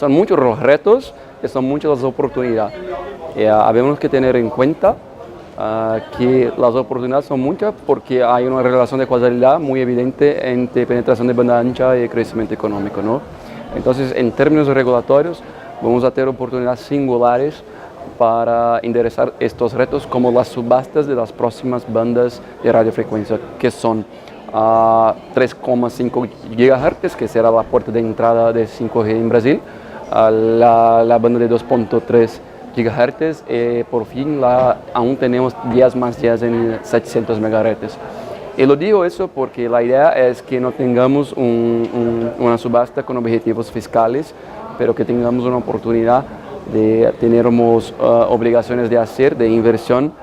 son muchos los retos y son muchas las oportunidades. Habemos que tener en cuenta que las oportunidades son muchas porque hay una relación de causalidad muy evidente entre penetración de banda ancha y crecimiento económico, ¿no? Entonces, en términos regulatorios, vamos a tener oportunidades singulares para enderezar estos retos, como las subastas de las próximas bandas de radiofrecuencia, que son 3,5 GHz, que será la puerta de entrada de 5G en Brasil, la banda de 2,3 GHz, por fin aún tenemos 10 más 10 en 700 MHz. Y lo digo eso porque la idea es que no tengamos una subasta con objetivos fiscales, pero que tengamos una oportunidad de tener obligaciones de hacer, de inversión,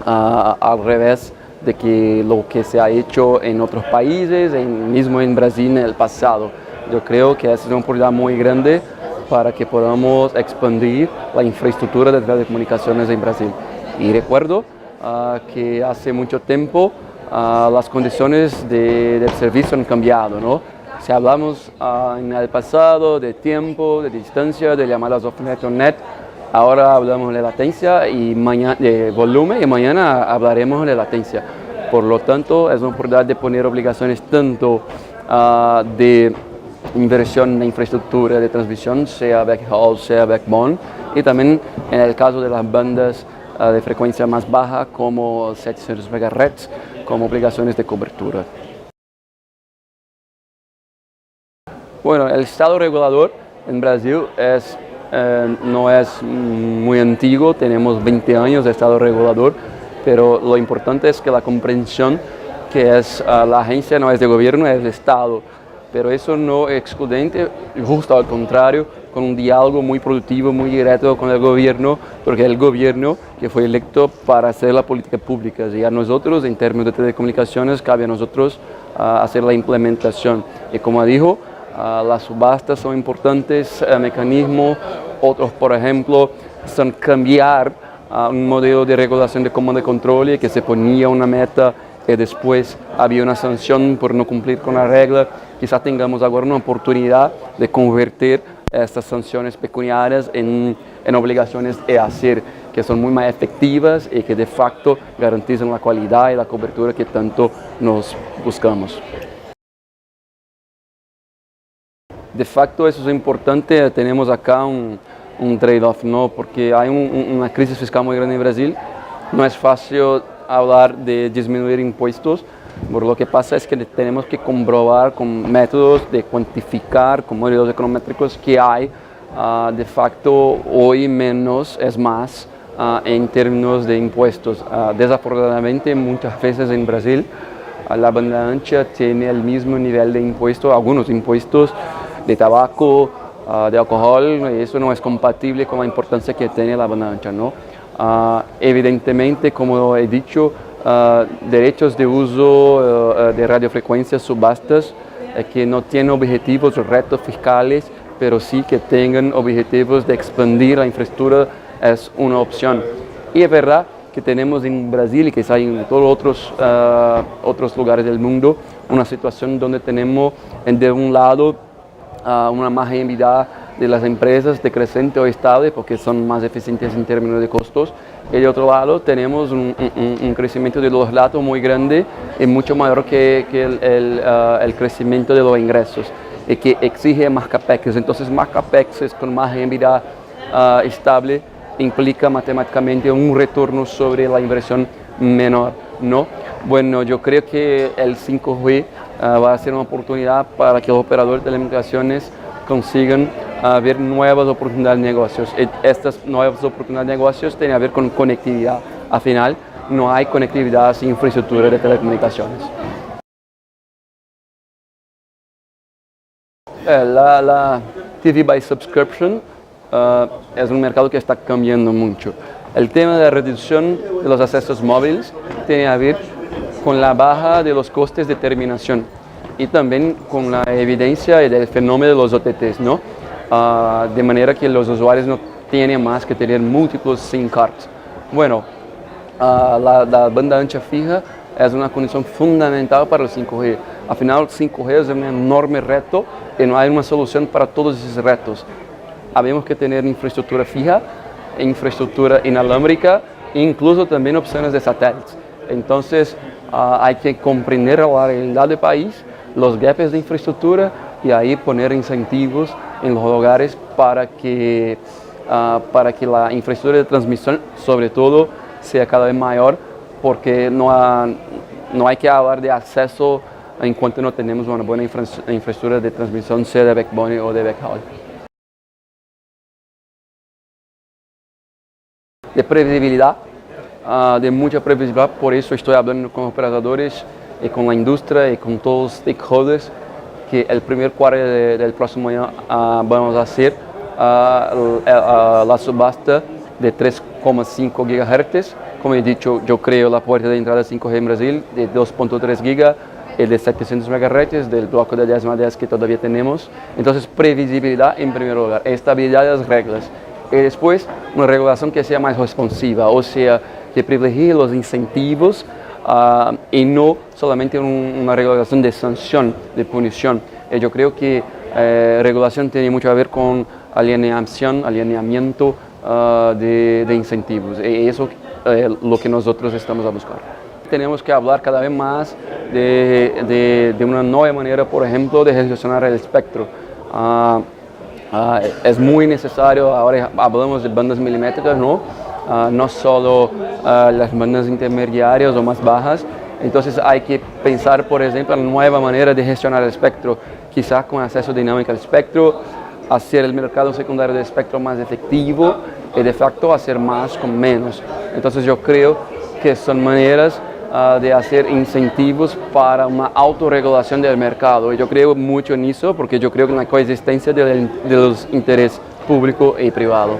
al revés de que lo que se ha hecho en otros países, mismo en Brasil en el pasado. Yo creo que es una oportunidad muy grande para que podamos expandir la infraestructura de telecomunicaciones en Brasil. Y recuerdo que hace mucho tiempo las condiciones del servicio han cambiado, ¿no? Si hablamos en el pasado de tiempo, de distancia, de llamadas off-net o net, ahora hablamos de latencia y de volumen, y mañana hablaremos de latencia. Por lo tanto, es una oportunidad de poner obligaciones tanto de inversión en infraestructura de transmisión, sea backhaul, sea backbone, y también en el caso de las bandas de frecuencia más baja como 700 MHz, como obligaciones de cobertura. Bueno, el Estado regulador en Brasil no es muy antiguo, tenemos 20 años de Estado regulador, pero lo importante es que la comprensión que es la agencia no es de gobierno, es de Estado, pero eso no es excludente, justo al contrario, con un diálogo muy productivo, muy directo con el gobierno, porque el gobierno que fue electo para hacer la política pública, y a nosotros, en términos de telecomunicaciones, cabe a nosotros hacer la implementación. Y como dijo, las subastas son importantes mecanismos, otros, por ejemplo, son cambiar un modelo de regulación de comando y control que se ponía una meta y después había una sanción por no cumplir con la regla. Quizás tengamos ahora una oportunidad de convertir estas sanciones pecuniarias en obligaciones de hacer, que son muy más efectivas y que de facto garantizan la calidad y la cobertura que tanto nos buscamos. De facto eso es importante, tenemos acá un trade-off, ¿no? Porque hay una crisis fiscal muy grande en Brasil, no es fácil hablar de disminuir impuestos, por lo que pasa es que tenemos que comprobar con métodos de cuantificar, con modelos econométricos que hay, de facto hoy menos es más en términos de impuestos. Desafortunadamente muchas veces en Brasil la banda ancha tiene el mismo nivel de impuestos, algunos impuestos de tabaco, de alcohol, y eso no es compatible con la importancia que tiene la banda ancha, ¿no? Evidentemente, como he dicho, derechos de uso de radiofrecuencias, subastas, que no tienen objetivos o retos fiscales, pero sí que tengan objetivos de expandir la infraestructura, es una opción. Y es verdad que tenemos en Brasil y quizá en todos otros lugares del mundo una situación donde tenemos de un lado una marginalidad de las empresas decreciente o estable porque son más eficientes en términos de costos, y de otro lado tenemos un crecimiento de los datos muy grande y mucho mayor que el crecimiento de los ingresos, y que exige más capex. Entonces más capex con marginalidad estable implica matemáticamente un retorno sobre la inversión menor, ¿no? Bueno, yo creo que el 5G va a ser una oportunidad para que los operadores de telecomunicaciones consigan ver nuevas oportunidades de negocios. Estas nuevas oportunidades de negocios tienen que ver con conectividad. Al final, no hay conectividad sin infraestructura de telecomunicaciones. La TV by subscription es un mercado que está cambiando mucho. El tema de la reducción de los accesos móviles tiene que ver con la baja de los costes de terminación y también con la evidencia del fenómeno de los OTTs, ¿no? De manera que los usuarios no tienen más que tener múltiples SIM cards. Bueno, la banda ancha fija es una condición fundamental para el 5G. Al final, el 5G es un enorme reto y no hay una solución para todos esos retos. Habemos que tener infraestructura fija, infraestructura inalámbrica e incluso también opciones de satélites. Entonces hay que comprender la realidad del país, los gaps de infraestructura y ahí poner incentivos en los lugares para que la infraestructura de transmisión sobre todo sea cada vez mayor, porque no hay que hablar de acceso en cuanto no tenemos una buena infraestructura de transmisión, sea de backbone o de backhaul. De previsibilidad, de mucha previsibilidad, por eso estoy hablando con operadores y con la industria y con todos los stakeholders que el primer cuarto del próximo año vamos a hacer la subasta de 3,5 GHz. Como he dicho, yo creo la puerta de entrada 5G en Brasil de 2.3 GHz y de 700 MHz del bloque de 10x10 que todavía tenemos. Entonces, previsibilidad en primer lugar, estabilidad de las reglas. Y después, una regulación que sea más responsiva, o sea, que privilegie los incentivos y no solamente una regulación de sanción, de punición. Yo creo que regulación tiene mucho que ver con alineamiento de incentivos. Y eso es lo que nosotros estamos a buscar. Tenemos que hablar cada vez más de una nueva manera, por ejemplo, de gestionar el espectro. Es muy necesario, ahora hablamos de bandas milimétricas, ¿no? No solo las bandas intermediarias o más bajas. Entonces hay que pensar, por ejemplo, en una nueva manera de gestionar el espectro, quizás con acceso dinámico al espectro, hacer el mercado secundario del espectro más efectivo y de facto hacer más con menos. Entonces yo creo que son maneras de hacer incentivos para una autorregulación del mercado. Y yo creo mucho en eso porque yo creo en la coexistencia de los intereses público y privado.